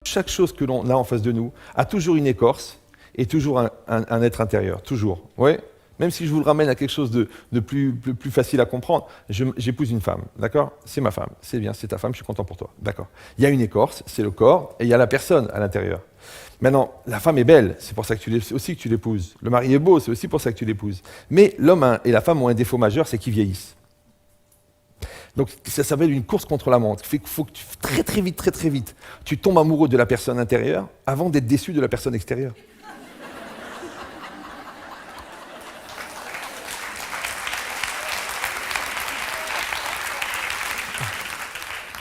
Chaque chose que l'on a en face de nous a toujours une écorce et toujours un être intérieur, toujours. Ouais. Même si je vous le ramène à quelque chose de plus facile à comprendre, j'épouse une femme, d'accord? C'est ma femme, c'est bien, c'est ta femme, je suis content pour toi, d'accord? Il y a une écorce, c'est le corps, et il y a la personne à l'intérieur. Maintenant, la femme est belle, c'est pour ça que aussi que tu l'épouses. Le mari est beau, c'est aussi pour ça que tu l'épouses. Mais l'homme et la femme ont un défaut majeur, c'est qu'ils vieillissent. Donc ça s'appelle une course contre la montre. Il faut que très vite, tu tombes amoureux de la personne intérieure avant d'être déçu de la personne extérieure.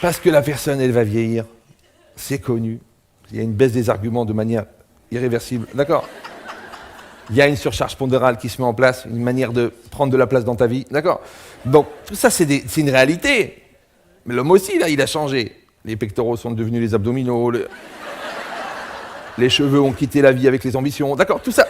Parce que la personne, elle va vieillir, c'est connu. Il y a une baisse des arguments de manière irréversible, d'accord? Il y a une surcharge pondérale qui se met en place, une manière de prendre de la place dans ta vie, d'accord? Donc, tout ça, c'est une réalité. Mais l'homme aussi, là, il a changé. Les pectoraux sont devenus les abdominaux, les cheveux ont quitté la vie avec les ambitions, d'accord? Tout ça,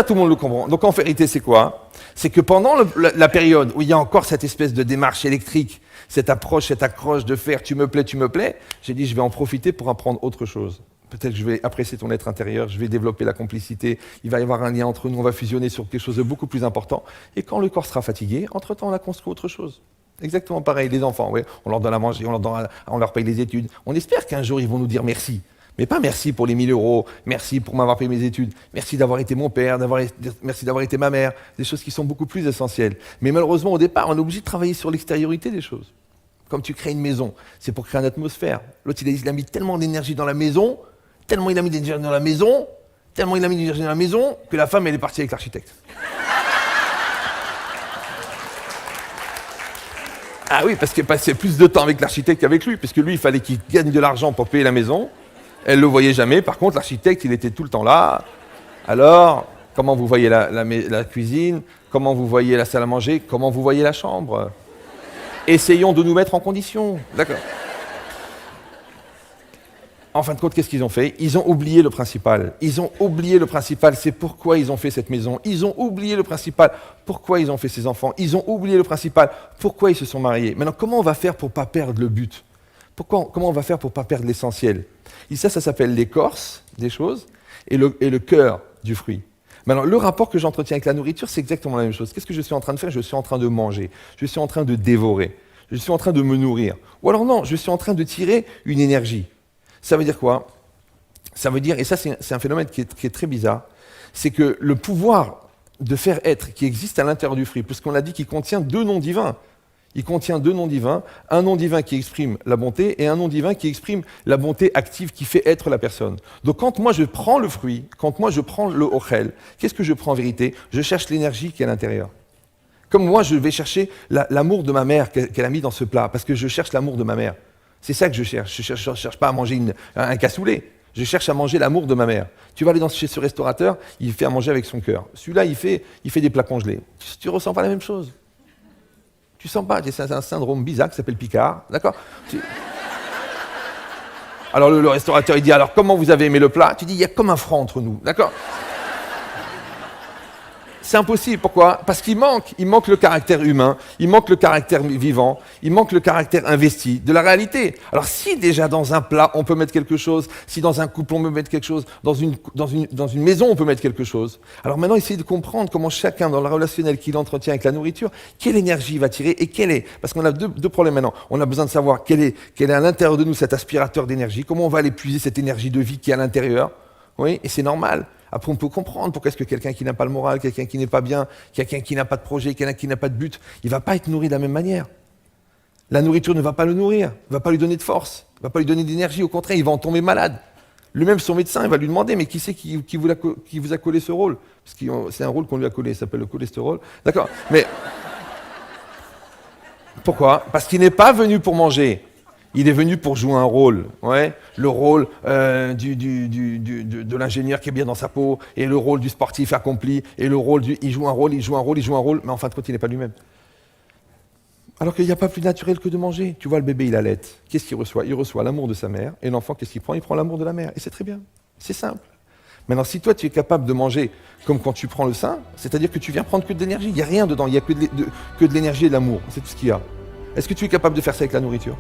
tout le monde le comprend. Donc, en vérité, c'est quoi? C'est que pendant la période où il y a encore cette espèce de démarche électrique, cette approche, cette accroche de faire tu me plais, j'ai dit je vais en profiter pour apprendre autre chose. Peut-être que je vais apprécier ton être intérieur, je vais développer la complicité, il va y avoir un lien entre nous, on va fusionner sur quelque chose de beaucoup plus important. Et quand le corps sera fatigué, entre-temps, on a construit autre chose. Exactement pareil, les enfants, ouais, on leur donne à manger, on leur paye les études. On espère qu'un jour, ils vont nous dire merci. Mais pas merci pour les 1000 €, merci pour m'avoir payé mes études, merci d'avoir été mon père, merci d'avoir été ma mère, des choses qui sont beaucoup plus essentielles. Mais malheureusement, au départ, on est obligé de travailler sur l'extériorité des choses. Comme tu crées une maison, c'est pour créer une atmosphère. L'autre, il a mis tellement d'énergie dans la maison, que la femme, elle est partie avec l'architecte. Ah oui, parce qu'elle passait plus de temps avec l'architecte qu'avec lui, parce que lui, il fallait qu'il gagne de l'argent pour payer la maison. Elle ne le voyait jamais. Par contre, l'architecte, il était tout le temps là. Alors, comment vous voyez la cuisine? Comment vous voyez la salle à manger? Comment vous voyez la chambre? Essayons de nous mettre en condition. D'accord. En fin de compte, qu'est-ce qu'ils ont fait? Ils ont oublié le principal. C'est pourquoi ils ont fait cette maison. Ils ont oublié le principal. Pourquoi ils ont fait ces enfants? Ils ont oublié le principal. Pourquoi ils se sont mariés? Maintenant, comment on va faire pour ne pas perdre le but? Comment on va faire pour ne pas perdre l'essentiel? Et ça s'appelle l'écorce des choses et le cœur du fruit. Maintenant, le rapport que j'entretiens avec la nourriture, c'est exactement la même chose. Qu'est-ce que je suis en train de faire? Je suis en train de manger. Je suis en train de dévorer. Je suis en train de me nourrir. Ou alors non, je suis en train de tirer une énergie. Ça veut dire quoi? Ça veut dire, et ça c'est un phénomène qui est très bizarre, c'est que le pouvoir de faire être qui existe à l'intérieur du fruit, puisqu'on a dit qu'il contient deux noms divins. Il contient deux noms divins, un nom divin qui exprime la bonté et un nom divin qui exprime la bonté active qui fait être la personne. Donc quand moi je prends le fruit, quand moi je prends le ochel, qu'est-ce que je prends en vérité? Je cherche l'énergie qui est à l'intérieur. Comme moi je vais chercher l'amour de ma mère qu'elle a mis dans ce plat, parce que je cherche l'amour de ma mère. C'est ça que je cherche. Je ne cherche pas à manger un cassoulet. Je cherche à manger l'amour de ma mère. Tu vas aller chez ce restaurateur, il fait à manger avec son cœur. Celui-là, il fait des plats congelés. Tu ne ressens pas la même chose. Tu sens pas, c'est un syndrome bizarre qui s'appelle Picard, d'accord? Alors le restaurateur, il dit, alors comment vous avez aimé le plat? Tu dis, il y a comme un franc entre nous, d'accord? C'est impossible, pourquoi? Parce qu'il manque le caractère humain, il manque le caractère vivant, il manque le caractère investi de la réalité. Alors si déjà dans un plat on peut mettre quelque chose, si dans un couple on peut mettre quelque chose, dans une maison on peut mettre quelque chose, alors maintenant essayez de comprendre comment chacun dans le relationnel qu'il entretient avec la nourriture, quelle énergie il va tirer et quelle est. Parce qu'on a deux problèmes maintenant. On a besoin de savoir quel est à l'intérieur de nous cet aspirateur d'énergie, comment on va aller puiser cette énergie de vie qui est à l'intérieur. Oui, et c'est normal. Après, on peut comprendre pourquoi est-ce que quelqu'un qui n'a pas le moral, quelqu'un qui n'est pas bien, quelqu'un qui n'a pas de projet, quelqu'un qui n'a pas de but, il ne va pas être nourri de la même manière. La nourriture ne va pas le nourrir, ne va pas lui donner de force, ne va pas lui donner d'énergie, au contraire, il va en tomber malade. Lui-même, son médecin, il va lui demander, mais qui c'est qui vous a collé ce rôle? Parce que c'est un rôle qu'on lui a collé, ça s'appelle le cholestérol. D'accord, mais pourquoi? Parce qu'il n'est pas venu pour manger. Il est venu pour jouer un rôle, ouais, le rôle de l'ingénieur qui est bien dans sa peau, et le rôle du sportif accompli, et le rôle il joue un rôle, mais en fin de compte, il n'est pas lui-même. Alors qu'il n'y a pas plus naturel que de manger. Tu vois, le bébé, il allait. Qu'est-ce qu'il reçoit? Il reçoit l'amour de sa mère, et l'enfant, qu'est-ce qu'il prend? Il prend l'amour de la mère, et c'est très bien, c'est simple. Maintenant, si toi, tu es capable de manger comme quand tu prends le sein, c'est-à-dire que tu viens prendre que de l'énergie, il n'y a rien dedans, il n'y a que de l'énergie et de l'amour, c'est tout ce qu'il y a. Est-ce que tu es capable de faire ça avec la nourriture?